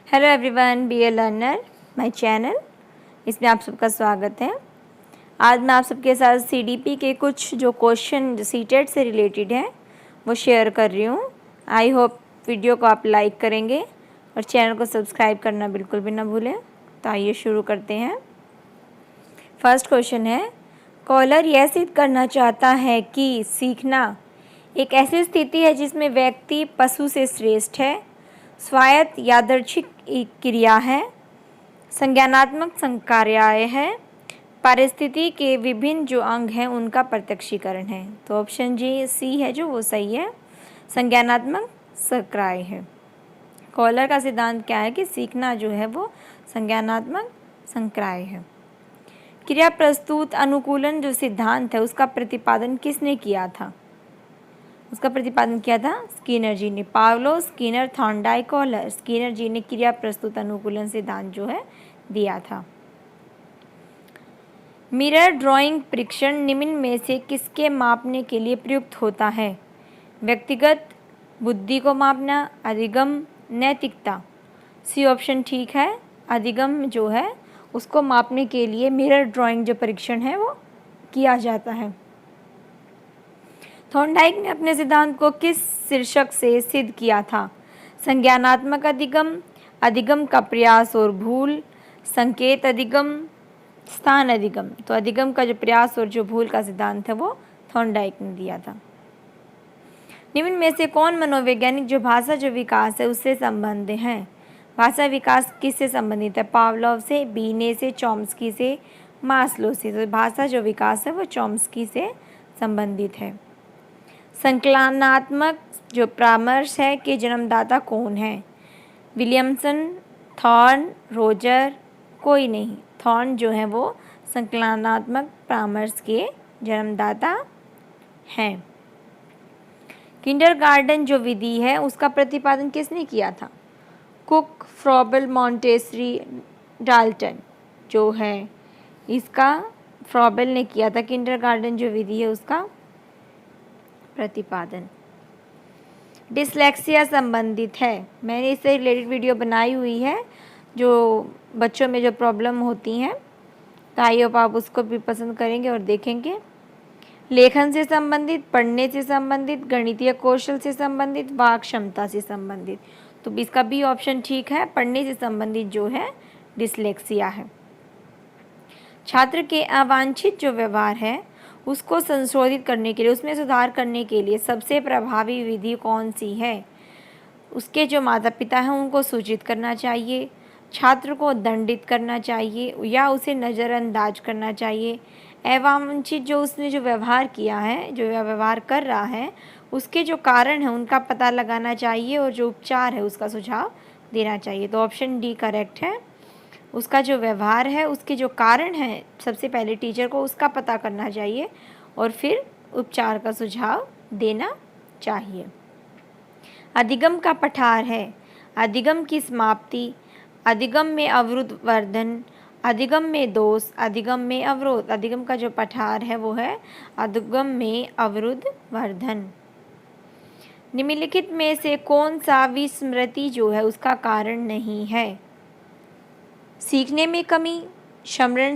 Hello everyone, be a learner my channel, इसमें आप सबका स्वागत है। आज मैं आप सबके साथ सीडीपी के कुछ जो क्वेश्चन जो सीटेट से रिलेटेड हैं वो शेयर कर रही हूँ। आई होप वीडियो को आप लाइक करेंगे और चैनल को सब्सक्राइब करना बिल्कुल भी ना भूलें। तो आइए शुरू करते हैं। फर्स्ट क्वेश्चन है, कॉलर यह सिद्ध करना चाहता है कि सीखना एक ऐसी स्थिति है जिसमें व्यक्ति पशु से श्रेष्ठ है, स्वायत्त यादृच्छिक क्रिया है, संज्ञानात्मक संकार्य है, पारिस्थिति के विभिन्न जो अंग हैं उनका प्रत्यक्षीकरण है। तो ऑप्शन सी है जो वो सही है, संज्ञानात्मक संक्राय है। कॉलर का सिद्धांत क्या है कि सीखना जो है वो संज्ञानात्मक संक्राय है। क्रिया प्रस्तुत अनुकूलन जो सिद्धांत है उसका प्रतिपादन किसने किया था? उसका प्रतिपादन किया था स्किनर जी ने। Pavlov, Skinner, Thorndike, Kohler. Skinner ji ने क्रिया प्रस्तुत अनुकूलन सिद्धांत जो है दिया था। मिरर ड्राइंग परीक्षण निम्न में से किसके मापने के लिए प्रयुक्त होता है? व्यक्तिगत बुद्धि को मापना, अधिगम, नैतिकता। सी ऑप्शन ठीक है। अधिगम जो है उसको मापने के लिए मिरर ड्राइंग जो परीक्षण है वो किया जाता है। थॉर्नडाइक ने अपने सिद्धांत को किस शीर्षक से सिद्ध किया था? संज्ञानात्मक अधिगम, अधिगम का प्रयास और भूल, संकेत अधिगम, स्थान अधिगम। तो अधिगम का जो प्रयास और जो भूल का सिद्धांत है वो थॉर्नडाइक ने दिया था। निम्न में से कौन मनोवैज्ञानिक जो भाषा जो विकास है उससे संबंध हैं? भाषा विकास किससे संबंधित है? पावलोव से, बीने से, चॉम्स्की से, मास्लो से। तो भाषा जो विकास है वो चॉम्स्की से संबंधित है। संकलनात्मक जो परामर्श है के जन्मदाता कौन है? विलियमसन, थॉर्न, रोजर, कोई नहीं। थॉर्न जो है वो संकलनात्मक परामर्श के जन्मदाता हैं। किंडरगार्टन जो विधि है उसका प्रतिपादन किसने किया था? कुक, फ्रॉबल, मॉन्टेसरी, डाल्टन जो है इसका फ्रॉबल ने किया था। किंडरगार्टन जो विधि है उसका प्रतिपादन। डिसलेक्सिया संबंधित है। मैंने इससे रिलेटेड वीडियो बनाई हुई है जो बच्चों में जो प्रॉब्लम होती हैं, तो आई होप आप उसको भी पसंद करेंगे और देखेंगे। लेखन से संबंधित, पढ़ने से संबंधित, गणितीय कौशल से संबंधित, वाक क्षमता से संबंधित। तो इसका भी ऑप्शन ठीक है, पढ़ने से संबंधित जो है डिसलेक्सिया है। छात्र के अवांछित जो व्यवहार है उसको संशोधित करने के लिए, उसमें सुधार करने के लिए सबसे प्रभावी विधि कौन सी है? उसके जो माता पिता हैं उनको सूचित करना चाहिए, छात्र को दंडित करना चाहिए या उसे नज़रअंदाज करना चाहिए। अवांछित जो उसने जो व्यवहार किया है, जो व्यवहार कर रहा है, उसके जो कारण हैं उनका पता लगाना चाहिए और जो उपचार है उसका सुझाव देना चाहिए। तो ऑप्शन डी करेक्ट है। उसका जो व्यवहार है, उसके जो कारण हैं, सबसे पहले टीचर को उसका पता करना चाहिए और फिर उपचार का सुझाव देना चाहिए। अधिगम का पठार है। अधिगम की समाप्ति, अधिगम में अवरुद्ध वर्धन, अधिगम में दोष, अधिगम में अवरोध। अधिगम का जो पठार है वो है अधिगम में अवरुद्ध वर्धन। निम्नलिखित में से कौन सा विस्मृति जो है उसका कारण नहीं है? सीखने में कमी, स्मरण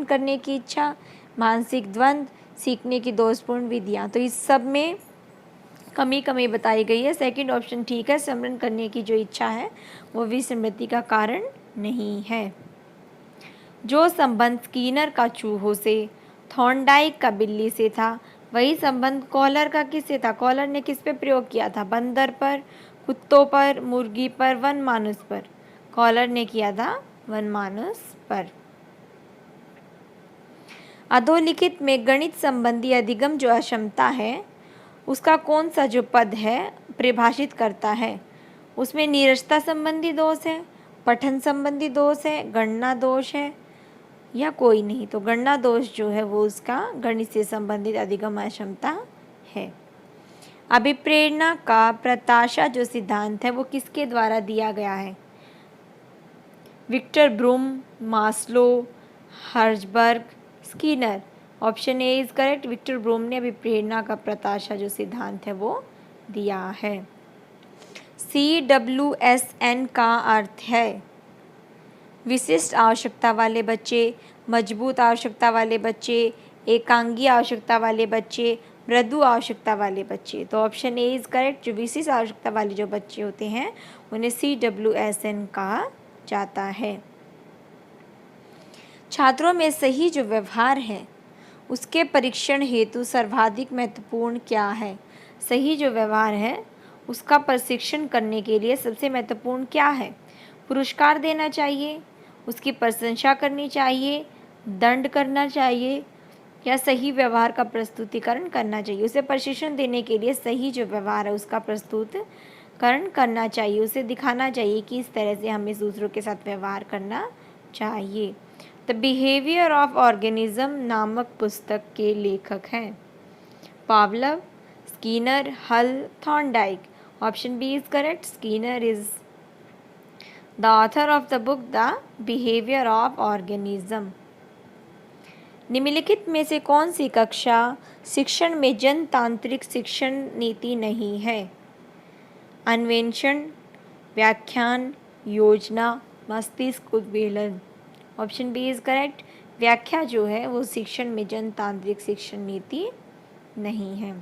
करने की इच्छा, मानसिक द्वंद्व, सीखने की दोषपूर्ण विधियाँ। तो इस सब में कमी बताई गई है। सेकंड ऑप्शन ठीक है, स्मरण करने की जो इच्छा है वो विस्मृति का कारण नहीं है। जो संबंध स्किनर का चूहों से, थॉर्नडाइक का बिल्ली से था, वही संबंध कॉलर का किससे था? कॉलर ने किस पे प्रयोग किया था? बंदर पर, कुत्तों पर, मुर्गी पर, वनमानुष पर। कॉलर ने किया था वनमानुष पर। अधोलिखित में गणित संबंधी अधिगम जो अक्षमता है उसका कौन सा जो पद है परिभाषित करता है? उसमें नीरसता संबंधी दोष है, पठन संबंधी दोष है, गणना दोष है या कोई नहीं। तो गणना दोष जो है वो उसका गणित से संबंधित अधिगम अक्षमता है। अभिप्रेरणा का प्रत्याशा जो सिद्धांत है वो किसके द्वारा दिया गया है? Victor Vroom, Maslow, Herzberg, Skinner. Option A is correct. Victor Vroom ने अभिप्रेरणा का प्रत्याशा जो सिद्धांत है वो दिया है। CWSN का अर्थ है विशिष्ट आवश्यकता वाले बच्चे, मजबूत आवश्यकता वाले बच्चे, एकांगी आवश्यकता वाले बच्चे, मृदु आवश्यकता वाले बच्चे। तो ऑप्शन ए इज़ करेक्ट। जो विशिष्ट आवश्यकता वाले जो बच्चे होते हैं उन्हें CWSN कहा जाता है। छात्रों में सही जो व्यवहार है उसके परीक्षण हेतु सर्वाधिक महत्वपूर्ण क्या है? सही जो व्यवहार है उसका प्रशिक्षण करने के लिए सबसे महत्वपूर्ण क्या है? पुरस्कार देना चाहिए, उसकी प्रशंसा करनी चाहिए, दंड करना चाहिए या सही व्यवहार का प्रस्तुतिकरण करना चाहिए। उसे प्रशिक्षण देने के लिए सही जो व्यवहार है उसका प्रस्तुतिकरण करना चाहिए, उसे दिखाना चाहिए कि इस तरह से हमें दूसरों के साथ व्यवहार करना चाहिए। द बिहेवियर ऑफ ऑर्गेनिज्म नामक पुस्तक के लेखक हैं Pavlov, Skinner, Hull, Thorndike. Option B is correct. Skinner is the author of the book the behaviour of organism. निम्नलिखित में से कौन सी कक्षा शिक्षण में जनतांत्रिक शिक्षण नीति नहीं है? अन्वेषण, व्याख्यान, योजना, मस्तिष्क उद्वेलन। Option B is correct. व्याख्या जो है वो शिक्षण में जनतांत्रिक शिक्षण नीति नहीं है।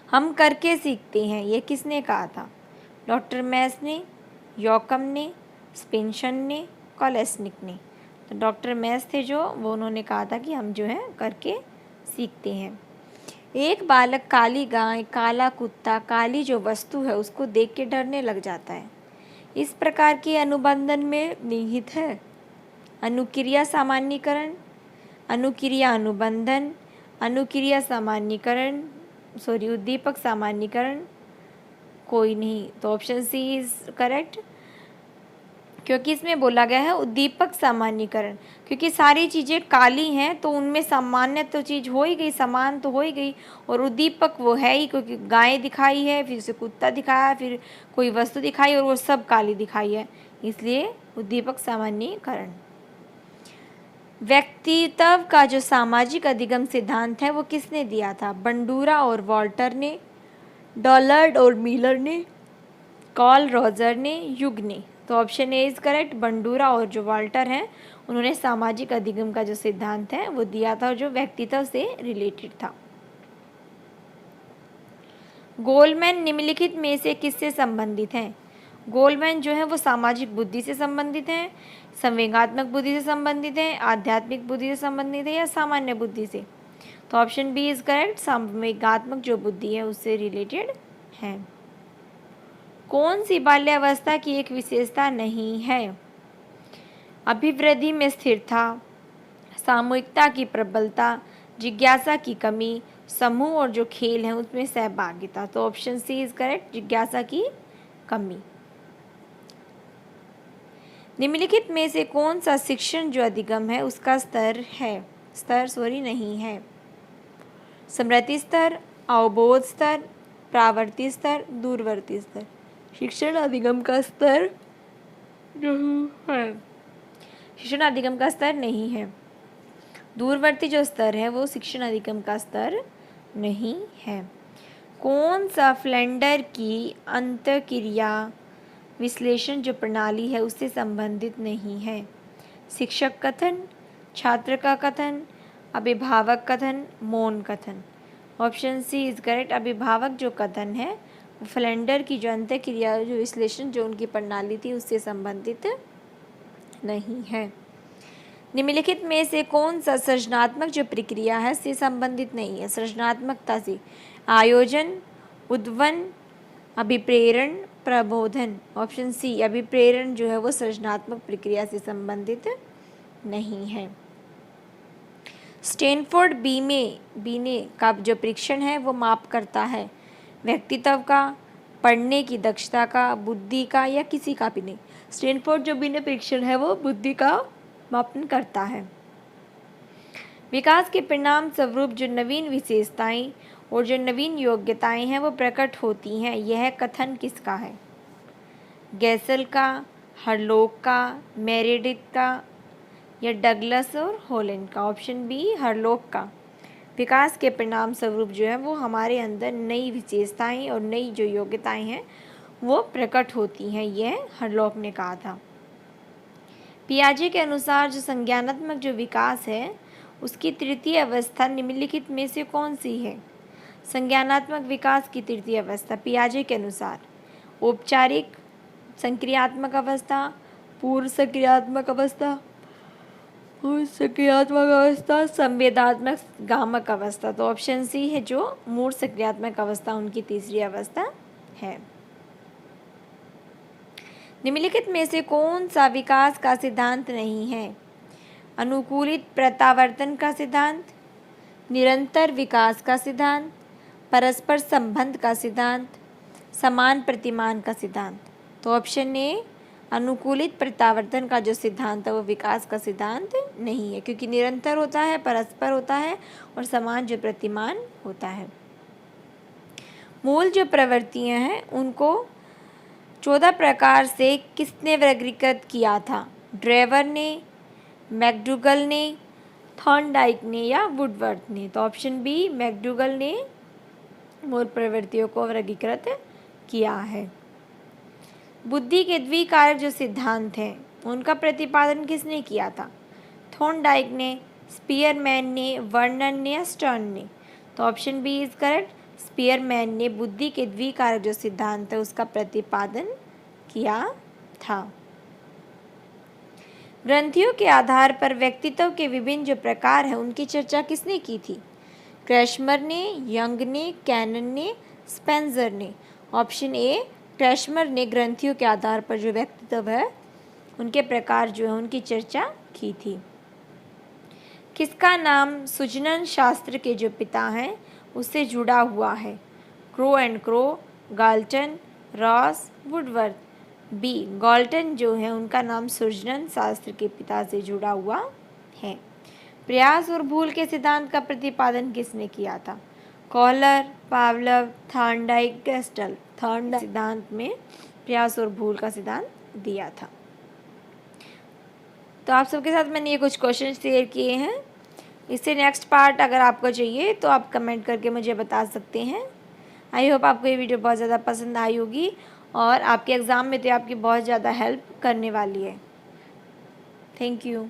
हम करके सीखते हैं, ये किसने कहा था? डॉक्टर मैस ने, यॉकम ने, स्पेंशन ने, कॉलेस्निक ने। तो डॉक्टर मैस थे जो वो उन्होंने कहा था कि हम जो है करके सीखते हैं। एक बालक काली गाय, काला कुत्ता, काली जो वस्तु है उसको देख के डरने लग जाता है। इस प्रकार के अनुबंधन में निहित है अनुक्रिया सामान्यीकरण, अनुक्रिया अनुबंधन, अनुक्रिया सामान्यीकरण, उद्दीपक सामान्यीकरण, कोई नहीं। तो ऑप्शन सी इज करेक्ट, क्योंकि इसमें बोला गया है उद्दीपक सामान्यीकरण। क्योंकि सारी चीज़ें काली हैं तो उनमें सामान्य तो चीज़ हो ही गई, समान तो हो ही गई, और उद्दीपक वो है ही, क्योंकि गाय दिखाई है, फिर से कुत्ता दिखाया, फिर कोई वस्तु दिखाई और वो सब काली दिखाई है, इसलिए उद्दीपक सामान्यीकरण। व्यक्तित्व का जो सामाजिक अधिगम सिद्धांत है वो किसने दिया था? बंडूरा और वॉल्टर ने, डॉलर्ड और मिलर ने, कार्ल रॉजर ने, युग ने। तो option A is correct. Bandura और जो वॉल्टर हैं उन्होंने सामाजिक अधिगम का जो सिद्धांत है वो दिया था, जो व्यक्तित्व से रिलेटेड था। गोलमैन निम्नलिखित में से किससे संबंधित हैं? गोलमैन जो है वो सामाजिक बुद्धि से संबंधित हैं, संवेगात्मक बुद्धि से संबंधित हैं, आध्यात्मिक बुद्धि से संबंधित है या सामान्य बुद्धि से? तो ऑप्शन बी इज करेक्ट। संवेगात्मक जो बुद्धि है उससे रिलेटेड है। कौन सी बाल्यावस्था की एक विशेषता नहीं है? अभिवृद्धि में स्थिरता, सामूहिकता की प्रबलता, जिज्ञासा की कमी, समूह और जो खेल हैं उसमें सहभागिता। तो ऑप्शन सी इज करेक्ट, जिज्ञासा की कमी। निम्नलिखित में से कौन सा शिक्षण जो अधिगम है उसका नहीं है? स्मृति स्तर, अवबोध स्तर, प्रावर्ती स्तर, दूरवर्ती स्तर। शिक्षण अधिगम का स्तर नहीं है। शिक्षण अधिगम का स्तर नहीं है। दूरवर्ती जो स्तर है वो शिक्षण अधिगम का स्तर नहीं है। कौन सा फ्लेंडर की अंतःक्रिया विश्लेषण जो प्रणाली है उससे संबंधित नहीं है? शिक्षक कथन, छात्र का कथन, अभिभावक कथन, मौन कथन। Option C is correct. अभिभावक जो कथन है फ्लेंडर की जो अंतःक्रिया जो विश्लेषण जो उनकी प्रणाली थी उससे संबंधित नहीं है। निम्नलिखित में से कौन सा सृजनात्मक जो प्रक्रिया है से संबंधित नहीं है? सृजनात्मकता से आयोजन, उद्वन, अभिप्रेरण, प्रबोधन। ऑप्शन सी अभिप्रेरण जो है वो सृजनात्मक प्रक्रिया से संबंधित नहीं है। स्टैनफोर्ड बीने का जो परीक्षण है वो माप करता है व्यक्तित्व का, पढ़ने की दक्षता का, बुद्धि का या किसी का भी नहीं। स्टैनफोर्ड जो बीने परीक्षण है वो बुद्धि का मापन करता है। विकास के परिणाम स्वरूप जो नवीन विशेषताएं और जो नवीन योग्यताएं हैं वो प्रकट होती हैं, यह कथन किसका है? गैसल का, हरलोक का, मेरेडिथ का या डगलस और हॉलैंड का? ऑप्शन बी हरलोक का। विकास के परिणाम स्वरूप जो है वो हमारे अंदर नई विशेषताएं और नई जो योग्यताएं हैं वो प्रकट होती हैं, यह हरलॉक ने कहा था। पियाजे के अनुसार जो संज्ञानात्मक जो विकास है उसकी तृतीय अवस्था निम्नलिखित में से कौन सी है? संज्ञानात्मक विकास की तृतीय अवस्था पियाजे के अनुसार औपचारिक संक्रियात्मक अवस्था, पूर्व सक्रियात्मक अवस्था, सक्रियात्मक अवस्था, संवेदात्मक गामक अवस्था। तो ऑप्शन सी है जो मूल सक्रियात्मक अवस्था उनकी तीसरी अवस्था है। निम्नलिखित में से कौन सा विकास का सिद्धांत नहीं है? अनुकूलित प्रत्यावर्तन का सिद्धांत, निरंतर विकास का सिद्धांत, परस्पर संबंध का सिद्धांत, समान प्रतिमान का सिद्धांत। तो ऑप्शन ए अनुकूलित प्रत्यावर्तन का जो सिद्धांत है वो विकास का सिद्धांत नहीं है, क्योंकि निरंतर होता है, परस्पर होता है और समान जो प्रतिमान होता है। मूल जो प्रवृत्तियां हैं उनको 14 प्रकार से किसने वर्गीकृत किया था? ड्रेवर ने, मैकडूगल ने, थॉर्नडाइक ने या वुडवर्थ ने? तो ऑप्शन बी मैकडूगल ने मूल प्रवृत्तियों को वर्गीकृत किया है। बुद्धि के द्विकारक जो सिद्धांत हैं उनका प्रतिपादन किसने किया था? थॉर्नडाइक ने, स्पीयरमैन ने, वर्नन ने या स्टर्न ने? तो option B is correct, Spearman ने बुद्धि के द्विकारक जो सिद्धांत है उसका प्रतिपादन किया था। ग्रंथियों के आधार पर व्यक्तित्व के विभिन्न जो प्रकार हैं उनकी चर्चा किसने की थी? क्रैशमर ने, यंग ने, कैनन ने, स्पेंसर ने? ऑप्शन ए क्रैशमर ने ग्रंथियों के आधार पर जो व्यक्तित्व है उनके प्रकार जो है उनकी चर्चा की थी। किसका नाम सुजनन शास्त्र के जो पिता हैं उससे जुड़ा हुआ है? Crow and Crow, Galton, Ross, Woodworth? B Galton जो है उनका नाम सुजनन शास्त्र के पिता से जुड़ा हुआ है। प्रयास और भूल के सिद्धांत का प्रतिपादन किसने किया था? Kohler, Pavlov, Thorndike, Gestalt? Thorndike सिद्धांत में प्रयास और भूल का सिद्धांत दिया था। तो आप सबके साथ मैंने ये कुछ क्वेश्चन शेयर किए हैं। इससे नेक्स्ट पार्ट अगर आपको चाहिए तो आप कमेंट करके मुझे बता सकते हैं। आई होप आपको ये वीडियो बहुत ज़्यादा पसंद आई होगी और आपके एग्ज़ाम में तो आपकी बहुत ज़्यादा हेल्प करने वाली है। Thank you.